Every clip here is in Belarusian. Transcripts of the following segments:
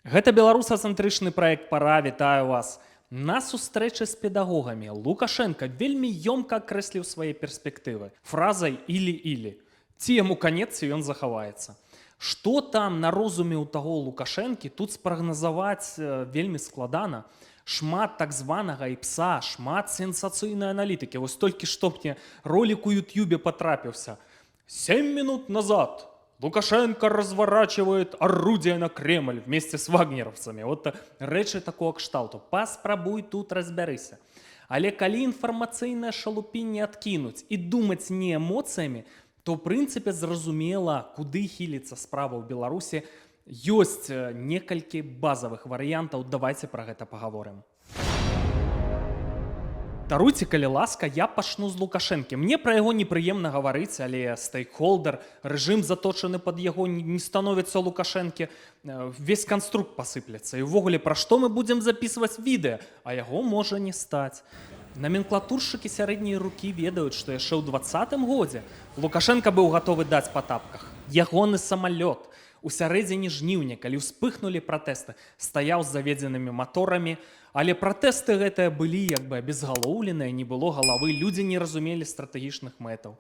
Гэта беларусацэнтрычны праект «Пара». Вітаю вас. На сустрэчы з педагогамі Лукашенко вельмі ёмка акрэсліў свае перспектывы фразай «ілі-ілі». Ці яму канец, ці ён захаваецца. Што там на розуме ў таго Лукашэнкі, тут спрагназаваць вельмі складана. Шмат так званага іпса, шмат сенсацыйнай аналітыкі. Вось толькі што мне ролик у Ютьюбе потрапіўся. 7 минут назад Лукашенко разворачивает орудие на Кремль вместе с вагнеровцами. Вот рэчы такого кшталту. Паспрабуй тут разбярыся. Але калі інфармацыйнае шалупінне адкінуць і думаць не эмоцыямі, то ў прынцыпе зразумела, куды хіліцца справа ў Беларусі. Ёсць некалькі базавых варыянтаў. Давайте пра гэта паговорым. Даруйце, калі ласка, я пачну з Лукашэнкі. Мне пра яго непрыемна гаварыць, але стейкхолдер, рэжым заточаны пад яго не становіцца Лукашэнкі, весь канструкт пасыпляцца. І ўвогуле, пра што мы будзем запісваць відэа, а яго можа не стаць. Наменклатуршчыкі сярэдняй рукі ведаюць, што яшчэ ў 20-м годзе Лукашенко быў гатовы даць па тапках. Ягоны самалёт у сярэдзіне жніўня, калі ўспыхнулі пратэсты, стаяў з заведзенымі маторамі, але пратэсты гэтыя былі як бы абезгалоўленыя, не было галавы, людзі не разумелі стратэгічных мэтаў.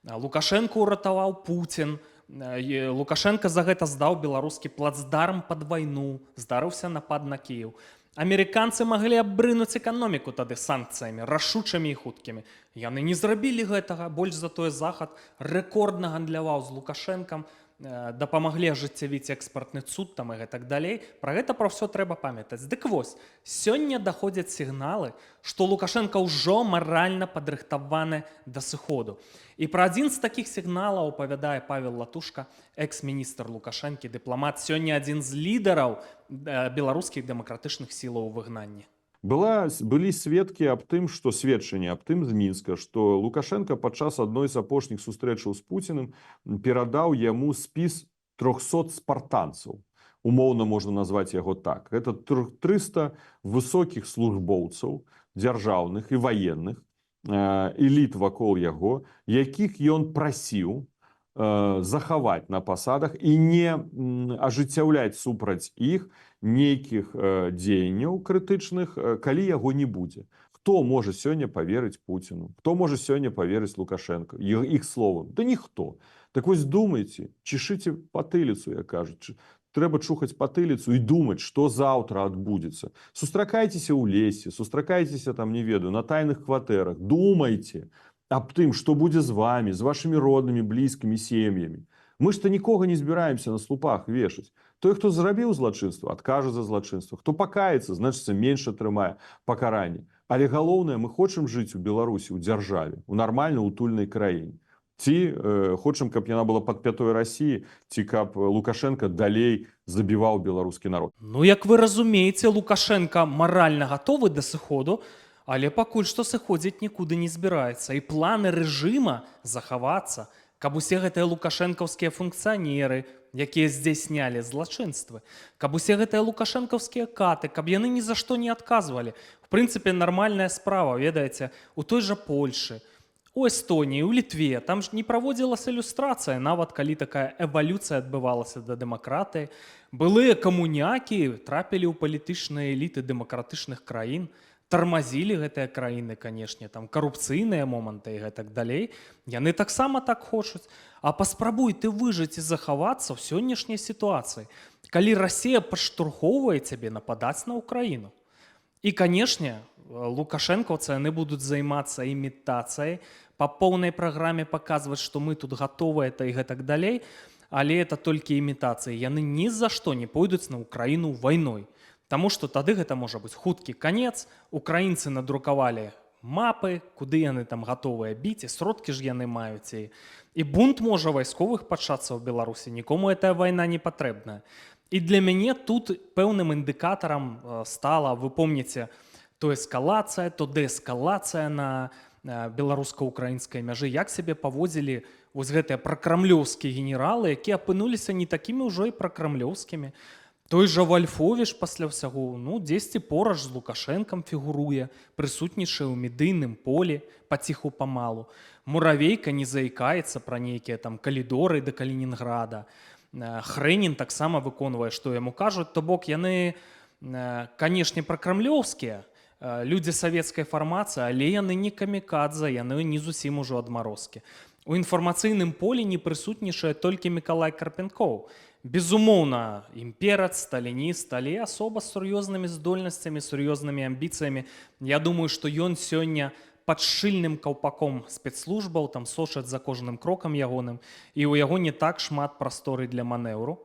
Лукашенко ўратаваў Пуцін, Лукашенко за гэта здаў беларускі плацдарм пад вайну, здарыўся напад на Кіеў. Амерыканцы маглі абрынуць эканоміку тады санкцыямі, рашучымі і хуткімі. Яны не зрабілі гэтага, больш за тое Захад рэкордна гандляваў з Лукашэнкам, дапамаглі ажыццявіць экспартны цуд там і гэтак далей. Пра гэта пра ўсё трэба памятаць. Дык вось, сёння даходзяць сігналы, што Лукашенко ўжо маральна падрыхтаваны да сыходу. І пра адзін з такіх сігналаў апавядае Павел Латушка, экс-міністр Лукашэнкі, дыпламат, сёння адзін з лідараў беларускіх дэмакратычных сілаў у выгнанні. Былі сведкі аб тым, што сведчанні аб тым з Мінска, што Лукашенко падчас адной з апошніх сустрэчаў з Пуціним перадаў яму спіс 300 спартанцаў. Умоўна можна назваць яго так. Гэта 300 высокіх службоўцаў, дзяржаўных і ваенных, эліт вакол яго, якіх ён прасіў захаваць на пасадах і не ажыццяўляць супраць іх нейкіх дзеянняў крытычных, калі яго не будзе. Хто можа сёння паверыць Пуціну? Хто можа сёння паверыць Лукашенко? Іх словам? Да ніхто. Так вось думайце, чешыце патыліцу, як кажуць. Трэба чухаць патыліцу і думаць, што заўтра адбудзецца. Сустракайцеся ў лесе, сустракайцеся там, не ведаю, на тайных кватэрах. Думайце аб тым, што будзе з вамі, з вашымі роднымі, блізкімі сем'ямі. Мы ж-то нікога не збіраемся на слупах вешаць. Той, хто зрабіў злачынства, адкажа за злачынства. Хто пакаецца, значыцца, менш атрымае пакаранне. Але галоўнае, мы хочам жыць у Беларусі, у дзяржаве, у нармальна утульнай краіне. Ці хочам, каб яна была пад пятой Расіі, ці каб Лукашенко далей забіваў беларускі народ. Ну, як вы разумееце, Лукашенко маральна гатовы да сыходу, але пакуль што сыходзіць нікуды не збіраецца. І планы рэжыма захавацца, каб усе гэтыя лукашэнкаўскія функцыянеры, якія здзяйснялі злачынствы, каб усе гэтыя лукашэнкаўскія каты, каб яны ні за што не адказвалі. В прынцыпе, нармальная справа, ведаеце, у той жа Польшы, у Эстоніі, у Літве, там ж не праводзілася ілюстрацыя, нават калі такая эвалюцыя адбывалася да дэмакратыі. Былыя камунякі трапілі ў палітычныя эліты дэмакратычных краін, тармазілі гэтыя краіны, канешне, там карупцыйныя моманты і гэтак далей. Яны таксама так хочуць. А паспрабуй ты выжыць і захавацца ў сённяшняй сітуацыі, калі Расія падштурхоўвае цябе нападаць на Украіну. І, канешне, лукашэнкаўцы, яны будуць займацца імітацыяй, па поўнай праграме паказваць, што мы тут гатовыя і гэтак далей, але это толькі імітацыі. Яны ні за што не пойдуць на Украіну вайной. Таму што тады гэта можа быць хуткі канец, украінцы надрукавалі мапы, куды яны там гатовыя біць, і сродкі ж яны маюць. І бунт можа вайсковых пачацца ў Беларусі, нікому гэтая вайна не патрэбная. І для мяне тут пэўным індыкатарам стала, вы помніце, то эскалацыя, то дээскалацыя на беларуска-украінскай мяжы, як сябе паводзілі вось гэтыя пракрамлёўскія генералы, якія апынуліся не такімі ўжо і пракрамлёўскімі. Той жа Вальфовіч пасля ўсяго, дзесьці пораж з Лукашэнкам фігуруе, прысутнічае ў медыйным полі паціху памалу. Муравейка не заікаецца пра нейкія там калідоры да Калінінграда. Хрэнін таксама выконвае, што яму кажуць, то бок яны, канешне, пракрамлёўскія, людзі савецкай фармацыі, але яны не камікадзе, яны не зусім ужо адмарозкі. У інфармацыйным полі не прысутнічае толькі Мікалай Карпенкоў. Безумоўна, імперац, сталініст, але асоба з сур'ёзнымі здольнасцямі, сур'ёзнымі амбіцыямі. Я думаю, што ён сёння пад шчыльным каўпаком спецслужбаў, там сочаць за кожным крокам ягоным, і ў яго не так шмат прасторы для манеўру.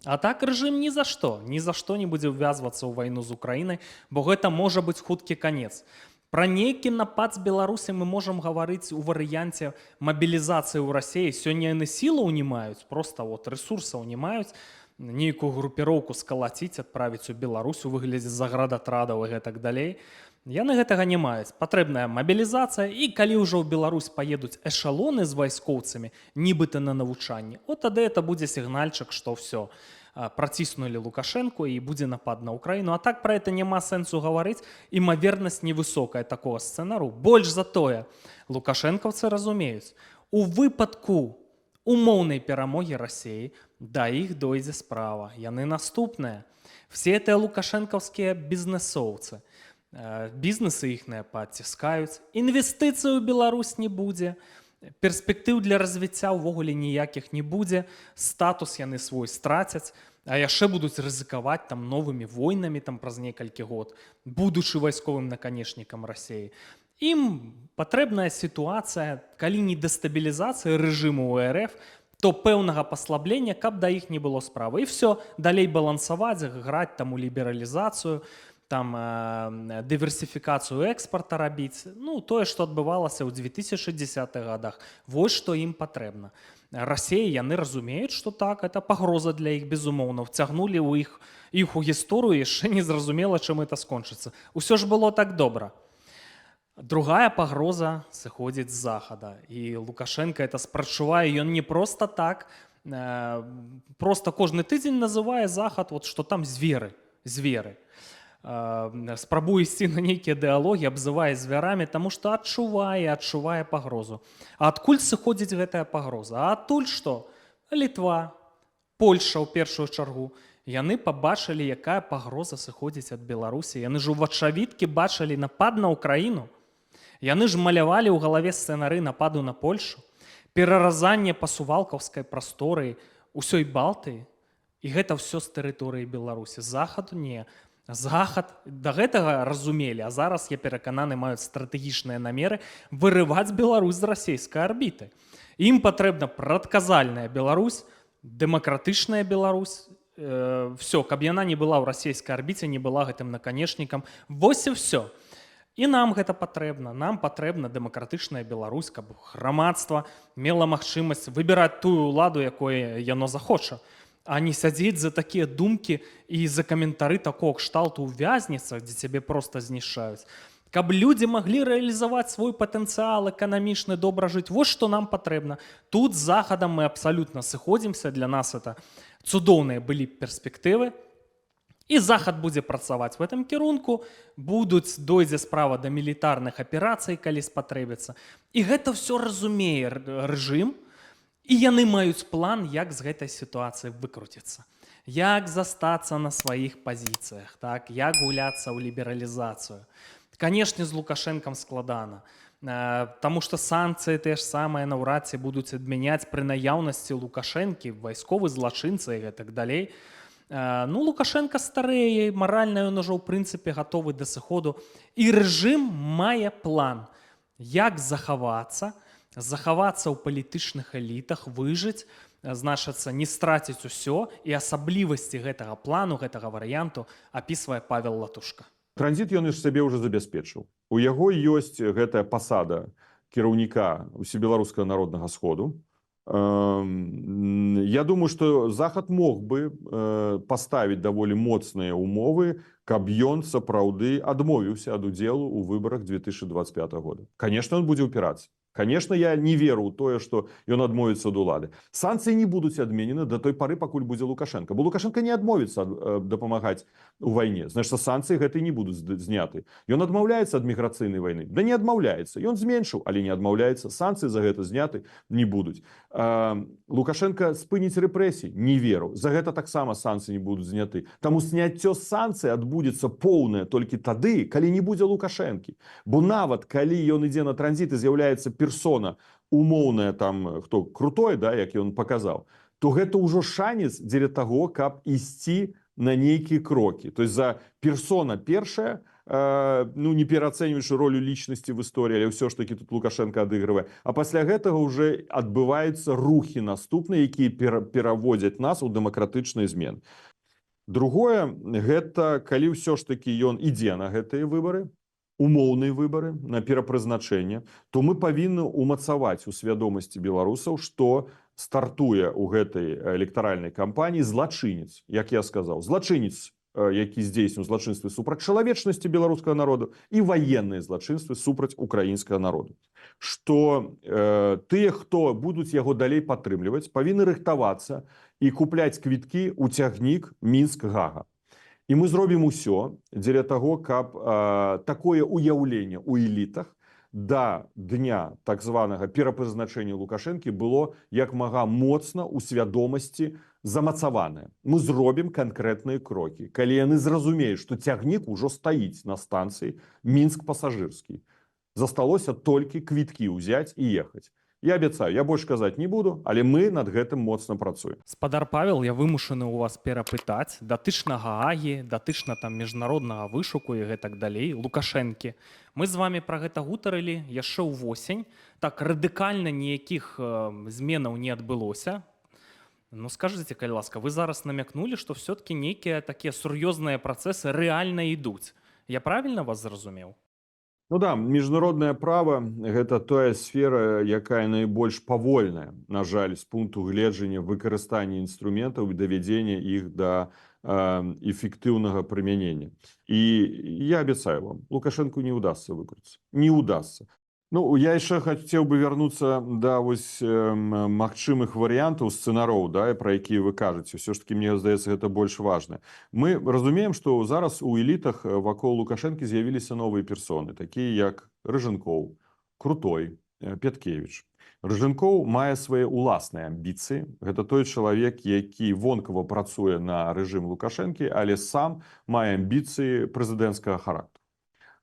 А так рэжым ні за што не будзе ўвязвацца ў вайну з Украінай, бо гэта можа быць хуткі канец. Пра нейкі напад з Беларусі мы можам гаварыць у варыянце мабілізацыі ў Расіі. Сёння яны сілаў не маюць, проста рэсурсаў не маюць, нейкую групіроўку скалаціць, адправіць у Беларусь у выглядзе заградатрадаў і гэтак далей. Яны гэтага не маюць. Патрэбная мабілізацыя, і калі ўжо ў Беларусь паедуць эшалоны з вайскоўцамі, нібыта на навучанне, от тады это будзе сігнальчык, што ўсё, праціснулі Лукашэнку і будзе напад на Украіну. А так пра гэта няма сэнсу гаварыць, імавернасць невысокая такога сцэнару. Больш за тое, лукашэнкаўцы разумеюць, у выпадку умоўнай перамогі Расіі да іх дойдзе справа. Яны наступныя. Все гэтыя лукашэнкаўскія бізнэсоўцы, бізнесы іхныя паціскаюць, інвестыцый у Беларусь не будзе, перспектыў для развіцця ўвогуле ніякіх не будзе, статус яны свой страцяць, а яшчэ будуць рызыкаваць там новымі войнамі там праз некалькі год, будучы вайсковым наканечнікам Расіі. Ім патрэбная сітуацыя, калі не дэстабілізацыя рэжыму ў РФ, то пэўнага паслаблення, каб да іх не было справы. І все, далей балансаваць, граць там у лібералізацыю, там дыверсіфікацыю экспарта рабіць, ну, тое, што адбывалася ў 2010-х годах. Вось што ім патрэбна. Расіі, яны разумеюць, што так, это пагроза для іх, безумоўна. Вцягнулі ў іх у гісторыю, яшчэ не зразумела, чым это скончыцца. Усё ж было так добра. Другая пагроза сыходзіць з захада. І Лукашенко это спрачувае, ён не проста так, проста кожны тыдзень называе захад, вот, што там зверы. Спрабуе ісці на нейкія дыалогі, абзывае звярамі, таму што адчувае пагрозу. А адкуль сыходзіць гэтая пагроза? А адтуль што? Літва, Польша ў першую чаргу. Яны пабачылі, якая пагроза сыходзіць ад Беларусі. Яны ж увачавіткі бачылі напад на Украіну. Яны ж малявалі ў галаве сцэнары нападу на Польшу, пераразанне па сувалкаўскай прасторы ўсёй Балтыі. І гэта ўсё з тэрыторыі Беларусі. Захаду не. Захад да гэтага разумелі, а зараз, я перакананы, маюць стратэгічныя намеры вырываць Беларусь з расійскай арбіты. Ім патрэбна прадказальная Беларусь, дэмакратычная Беларусь, все, каб яна не была ў расійскай арбіце, не была гэтым наканечнікам. Вось і ўсё. І нам гэта патрэбна. Нам патрэбна дэмакратычная Беларусь, каб грамадства мела магчымасць выбіраць тую ўладу, якое яно захоча, а не сядзець за такія думкі і за каментары такого кшталту ў вязніцах, дзе цябе проста знішчаюць. Каб людзі маглі рэалізаваць свой патэнцыял эканамічны, добра жыць. Вось што нам патрэбна. Тут з захадам мы абсалютна сыходзімся. Для нас это цудоўныя былі перспектывы. І захад будзе працаваць в гэтым кірунку. Дойдзе справа да мілітарных аперацый, калі спатрэбіцца. І гэта ўсё разумее рэжым. І яны маюць план, як з гэтай сітуацыі выкруціцца. Як застацца на сваіх пазіцыях, так? Як гуляцца ў лібералізацыю. Канешне, з Лукашэнкам складана, таму што санкцыі тыя ж самыя наўрад ці будуць адмяняць пры наяўнасці Лукашэнкі, вайсковы злачынца і гэтак далей. Ну, Лукашенко старэе, маральна ён ужо ў прынцыпе гатовы да сыходу. І рэжым мае план, як захавацца ў палітычных элітах, выжыць, значыцца, не страціць усё, і асаблівасці гэтага плану, гэтага варыянту апісвае Павел Латушка. Транзіт ён ж сабе ўжо забяспечыў. У яго ёсць гэтая пасада кіраўніка Усебеларускага народнага сходу. Я думаю, што Захад мог бы паставіць даволі моцныя умовы, каб ён сапраўды адмовіўся ад удзелу ў выбарах 2025 года. Конечно, он будзе ўпірацца. Конечно, я не веру ў тое, што ён адмовіцца ад улады. Санкцыі не будуць адменены да той пары, пакуль будзе Лукашенко. Бо Лукашенко не адмовіцца дапамагаць у вайне. Значыць, санкцыі гэтыя не будуць зняты. Ён адмаўляецца ад міграцыйнай вайны? Да не адмаўляецца. Ён зменшыў, але не адмаўляецца. Санкцыі за гэта зняты не будуць. Лукашенко спыніць рэпрэсіі? Не веру. За гэта таксама санкцыі не будуць зняты. Таму зняццё санкцый адбудзецца поўнае толькі тады, калі не будзе Лукашэнкі. Бо нават калі ён ідзе на транзіт і з'яўляецца персона умоўная, там, хто крутой, да, як ён паказаў, то гэта ўжо шанец дзеля таго, каб ісці на нейкія крокі. То есть за персона першая, ну, не пераацэньваючы ролю лічнасці в історыі, але ўсё ж такі тут Лукашенко адыгрывае. А пасля гэтага ўжо адбываюцца рухі наступныя, якія пераводзяць нас у дэмакратычныя змены. Другое, гэта калі ўсё ж такі ён ідзе на гэтыя выбары, умоўныя выбары, на перапрызначэнне, то мы павінны умацаваць у свядомасці беларусаў, што стартуе ў гэтай электаральнай кампаніі злачынец, як я сказаў, злачынец, які здзейсніў злачынствы супраць чалавечнасці беларускага народу і ваенныя злачынствы супраць украінскага народу. Што тыя, хто будуць яго далей падтрымліваць, павінны рыхтавацца і купляць квіткі ў цягнік Мінск-Гага. І мы зробім усё дзеля таго, каб такое уяўленне ў элітах да дня так званага перапрызначэння Лукашэнкі было як мага моцна ў свядомасці замацаванае. Мы зробім канкрэтныя крокі. Калі яны зразумеюць, што цягнік ужо стаіць на станцыі Мінск-Пасажырскі. Засталося толькі квіткі ўзяць і ехаць. Я абяцаю, я больш казаць не буду, але мы над гэтым моцна працуем. Спадар Павел, я вымушаны ў вас перапытаць датычна Гаагі, датычна там міжнароднага вышуку і гэтак далей, Лукашэнкі. Мы з вами пра гэта гутарылі яшчэ ўвосень. Так радыкальна ніякіх зменаў не адбылося. Ну скажыце, калі ласка, вы зараз намякнулі, што все-таки нейкія такія сур'ёзныя працэсы рэальна ідуць. Я правільна вас зразумеў? Ну да, міжнароднае права – гэта тая сфера, якая найбольш павольная, на жаль, з пункту гледжання выкарыстання інструментаў і давядзення іх да эфектыўнага прымянення. І я абяцаю вам, Лукашэнку не ўдасца выкруціць. Не ўдасца. Ну, я яшчэ хацеў бы вярнуцца да вось магчымых варыянтаў сцэнароў, да, пра якія вы кажаце. Усё ж такі, мне здаецца, гэта больш важна. Мы разумеем, што зараз у элітах вакол Лукашэнкі з'явіліся новыя персоны, такія як Рыжэнкоў, Крутой, Пяткевіч. Рыжэнкоў мае свае ўласныя амбіцыі. Гэта той чалавек, які вонкава працуе на рэжым Лукашэнкі, але сам мае амбіцыі прэзідэнцкага характару.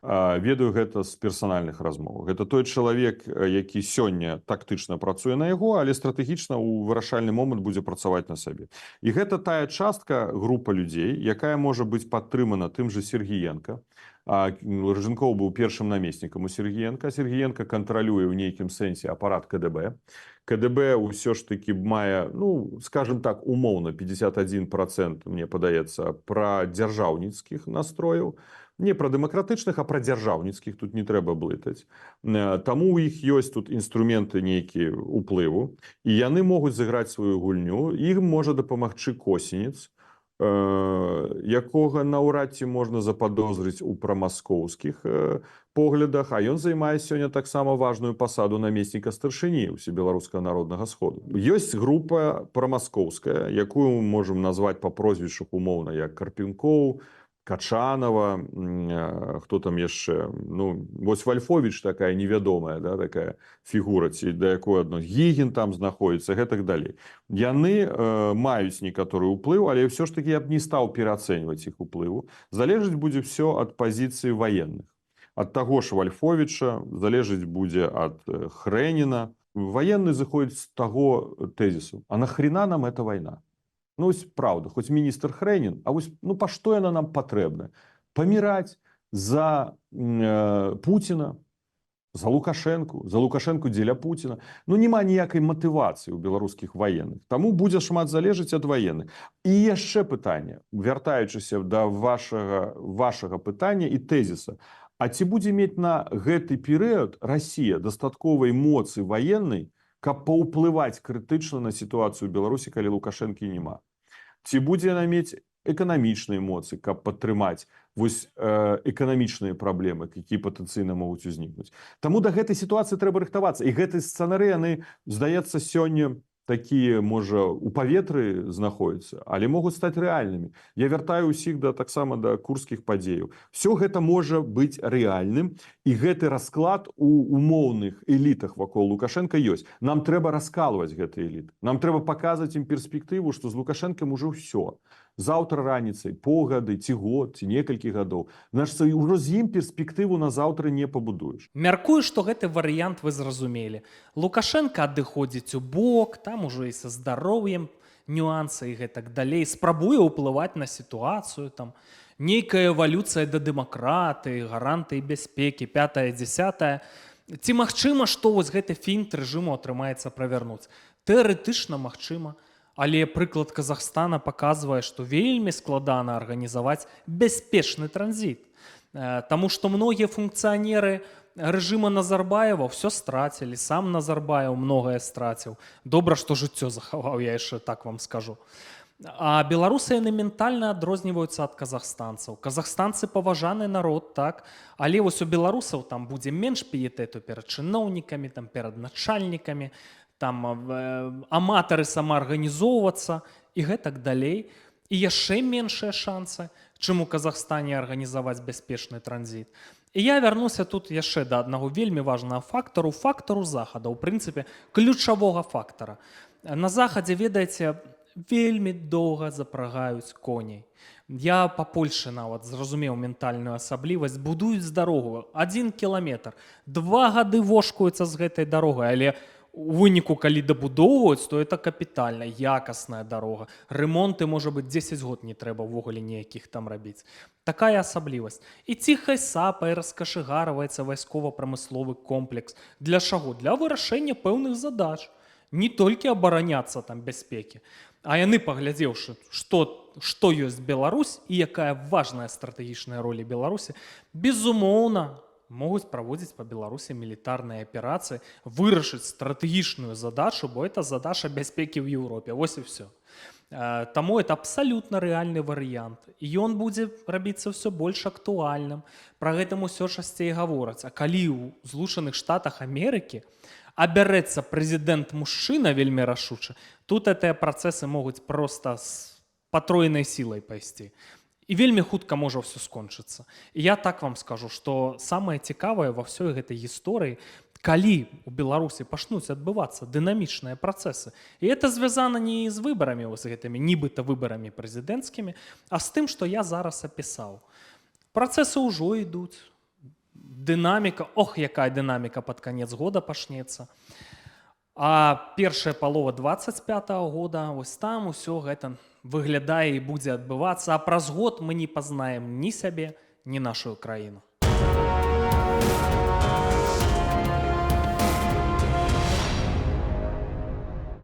Ведаю гэта з персанальных размоў. Гэта той чалавек, які сёння тактычна працуе на яго, але стратэгічна ў вырашальны момант будзе працаваць на сабе. І гэта тая частка, група людзей, якая можа быць падтрымана тым жа Сергіенка. Рыжэнкоў быў першым намеснікам у Сергіенка. Сергіенка кантралюе ў нейкім сэнсе апарат КДБ. КДБ ўсё ж такі мае, ну, скажем так, умоўна 51%, мне падаецца, пра дзяржаўніцкіх настрояў. Не пра дэмакратычных, а пра дзяржаўніцкіх, тут не трэба блытаць. Таму у іх ёсць тут інструменты нейкія ўплыву, і яны могуць зыграць сваю гульню. Ім можа дапамагчы Косінец, якога наўрад ці можна западозрыць у прамаскоўскіх поглядах, а ён займае сёння таксама важную пасаду намесніка старшыні ўсебеларускага народнага сходу. Ёсць група прамаскоўская, якую мы можам назваць па прозвішчах умоўна як Карпенкоў, Качанова, хто там яшчэ, ну, вось Вальфовіч такая невядомая, да, такая фігура, ці да якой адно Гігін там знаходзіцца, гэтак далей. Яны маюць некаторы ўплыў, але ўсё ж такі я б не стаў пераацэньваць іх уплыву. Залежыць будзе ўсё ад пазіцыі ваенных. Ад таго ж Вальфовіча, залежыць будзе ад Хрэніна. Ваенны зыходзіць з таго тэзісу. А нахрена нам эта вайна? Ну, ось правда, хоць міністр Хрэнін, а вось, ну, па што яна нам патрэбна? Паміраць за Пуціна, за Лукашэнку дзеля Пуціна. Ну, няма ніякай матывацыі ў беларускіх ваенных. Таму будзе шмат залежыць ад ваенных. І яшчэ пытанне, вяртаючыся да вашага пытання і тэзіса. А ці будзе мець на гэты перыяд Расія дастатковай моцы ваеннай, каб паўплываць крытычна на сітуацыю ў Беларусі, калі Лукашэнкі няма? Ці будзе яна мець эканамічныя эмоцыі, каб падтрымаць вось эканамічныя праблемы, якія патэнцыйна могуць узнікнуць. Таму да гэтай сітуацыі трэба рыхтавацца. І гэтыя сцэнары, яны, здаецца, сёння такія, можа, у паветры знаходзяцца, але могуць стаць рэальнымі. Я вяртаю ўсіх таксама да курскіх падзеяў. Всё гэта можа быць рэальным, і гэты расклад у умоўных элітах вакол Лукашенка ёсць. Нам трэба раскалваць гэты эліт. Нам трэба паказваць ім перспектыву, што з Лукашэнкам ужо ўсё. Заўтра раніцай, паўгады, ці год, ці некалькі гадоў. Значыцца, ўжо з ім перспектыву на заўтра не пабудуеш. Мяркую, што гэты варыянт вы зразумелі. Лукашенко адыходзіць у бок, там ужо і са здароўем нюансы і гэтак далей, спрабуе ўплываць на сітуацыю, там нейкая эвалюцыя да дэмакратыі, гарантыі бяспекі, 5-10. Ці магчыма, што вось гэты фінт рэжыму атрымаецца правярнуць? Тэарэтычна магчыма. Але прыклад Казахстана паказвае, што вельмі складана арганізаваць бяспечны транзіт. Таму што многія функцыянеры рэжыма Назарбаева ўсё страцілі, сам Назарбаев многае страціў. Добра, што жыццё захаваў, я яшчэ так вам скажу. А беларусы яны ментальна адрозніваюцца ад казахстанцаў. Казахстанцы паважаны народ, так, але вось у беларусаў там будзе менш піетэту перад чыноўнікамі, там перад начальнікамі, там аматары самаарганізоўвацца і гэтак далей. І яшчэ меншыя шансы, чым у Казахстане арганізаваць бяспечны транзіт. І я вярнуся тут яшчэ да аднаго вельмі важнага фактару захада, у прынцыпе, ключавога фактара. На захадзе, ведаеце, вельмі доўга запрагаюць коней. Я па Польшы нават зразумеў ментальную асаблівасць. Будуюць дарогу 1 кіламетр. 2 гады вошкуюцца з гэтай дарогай, але у выніку, калі дабудоўваюць, то это капітальна, якасная дарога. Ремонты, можа быць, 10 год не трэба ўвогуле ніякіх там рабіць. Такая асаблівасць. І ціхай сапай раскашыгараваецца вайскова-прамысловы комплекс. Для чаго? Для вырашэння пэўных задач. Не толькі абараняцца там бяспекі, а яны, паглядзеўшы, што ёсць Беларусь і якая важная стратэгічная роля Беларусі, безумоўна, могуць праводзіць па Беларусі мілітарныя аперацыі, вырашыць стратэгічную задачу, бо это задача бяспекі ў Еўропе. Вось і ўсё. Таму это абсалютна рэальны варыянт. І ён будзе рабіцца ўсё больш актуальным. Пра гэтым усё часцей гавораць. А калі ў Злучаных Штатах Амерыкі абярэцца прэзідэнт-мужчына вельмі рашуча, тут гэтыя працэсы могуць проста з патройнай сілай пайсці. І вельмі хутка можа ўсё скончыцца. І я так вам скажу, што самае цікавае ва ўсёй гэтай гісторыі, калі у Беларусі пачнуць адбывацца дынамічныя працэсы. І это звязана не з выбарамі, з гэтымі нібыта выбарамі прэзідэнцкімі, а з тым, што я зараз апісаў. Працэсы ўжо ідуць. Дынаміка, якая дынаміка пад канец года пачнецца. А першая палова 25-го года, вось там усё гэта выглядае і будзе адбывацца, а праз год мы не пазнаем ні сябе, ні нашу краіну.